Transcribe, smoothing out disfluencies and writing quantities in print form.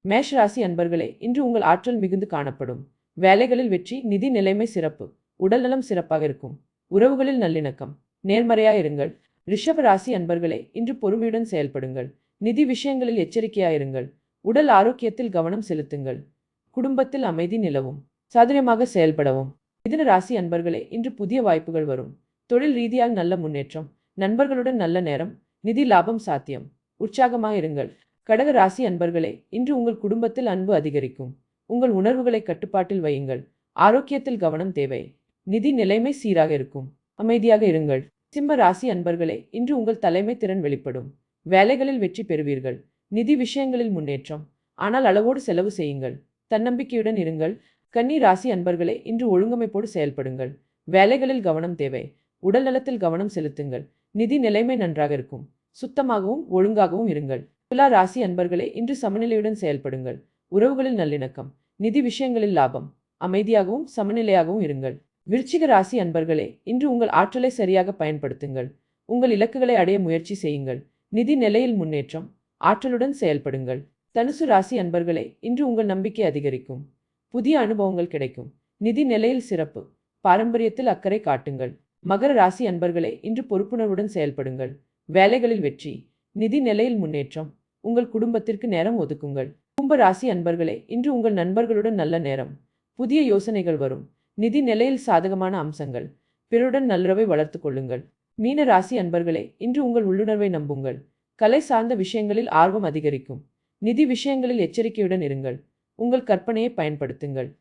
மேஷ ராசி அன்பர்களே, இன்று உங்கள் ஆற்றல் மிகுந்து காணப்படும். வேலைகளில் வெற்றி, நிதி நிலைமை சிறப்பு, உடல்நலம் சிறப்பாக இருக்கும். உறவுகளில் நல்லிணக்கம், நேர்மறையாயிருங்கள். ரிஷப ராசி அன்பர்களே, இன்று பொறுமையுடன் செயல்படுங்கள். நிதி விஷயங்களில் எச்சரிக்கையாயிருங்கள். உடல் ஆரோக்கியத்தில் கவனம் செலுத்துங்கள். குடும்பத்தில் அமைதி நிலவும். சாதுரியமாக செயல்படவும். மிதுன ராசி அன்பர்களே, இன்று புதிய வாய்ப்புகள் வரும். தொழில் ரீதியாக நல்ல முன்னேற்றம். நண்பர்களுடன் நல்ல நேரம். நிதி லாபம் சாத்தியம். உற்சாகமாக இருங்கள். கடக ராசி அன்பர்களே, இன்று உங்கள் குடும்பத்தில் அன்பு அதிகரிக்கும். உங்கள் உணர்வுகளை கட்டுப்பாட்டில் வையுங்கள். ஆரோக்கியத்தில் கவனம் தேவை. நிதி நிலைமை சீராக இருக்கும். அமைதியாக இருங்கள். சிம்ம ராசி அன்பர்களே, இன்று உங்கள் தலைமை திறன் வெளிப்படும். வேலைகளில் வெற்றி பெறுவீர்கள். நிதி விஷயங்களில் முன்னேற்றம். ஆனால் அளவோடு செலவு செய்யுங்கள். தன்னம்பிக்கையுடன் இருங்கள். கன்னி ராசி அன்பர்களே, இன்று ஒழுங்கமைப்போடு செயல்படுங்கள். வேலைகளில் கவனம் தேவை. உடல் நலத்தில் கவனம் செலுத்துங்கள். நிதி நிலைமை நன்றாக இருக்கும். சுத்தமாகவும் ஒழுங்காகவும் இருங்கள். துலா ராசி அன்பர்களே, இன்று சமநிலையுடன் செயல்படுங்கள். உறவுகளில் நல்லிணக்கம். நிதி விஷயங்களில் லாபம். அமைதியாகவும் சமநிலையாகவும் இருங்கள். விருச்சிக ராசி அன்பர்களே, இன்று உங்கள் ஆற்றலை சரியாக பயன்படுத்துங்கள். உங்கள் இலக்குகளை அடைய முயற்சி செய்யுங்கள். நிதி நிலையில் முன்னேற்றம். ஆற்றலுடன் செயல்படுங்கள். தனுசு ராசி அன்பர்களே, இன்று உங்கள் நம்பிக்கை அதிகரிக்கும். புதிய அனுபவங்கள் கிடைக்கும். நிதி நிலையில் சிறப்பு. பாரம்பரியத்தில் அக்கறை காட்டுங்கள். மகர ராசி அன்பர்களே, இன்று பொறுப்புணர்வுடன் செயல்படுங்கள். வேலைகளில் வெற்றி. நிதி நிலையில் முன்னேற்றம். உங்கள் குடும்பத்திற்கு நேரம் ஒதுக்குங்கள். கும்ப ராசி அன்பர்களே, இன்று உங்கள் நண்பர்களுடன் நல்ல நேரம். புதிய யோசனைகள் வரும். நிதி நிலையில் சாதகமான அம்சங்கள். பிறருடன் நல்லுறவை வளர்த்துக் கொள்ளுங்கள். மீன ராசி அன்பர்களே, இன்று உங்கள் உள்ளுணர்வை நம்புங்கள். கலை சார்ந்த விஷயங்களில் ஆர்வம் அதிகரிக்கும். நிதி விஷயங்களில் எச்சரிக்கையுடன் இருங்கள். உங்கள் கற்பனையை பயன்படுத்துங்கள்.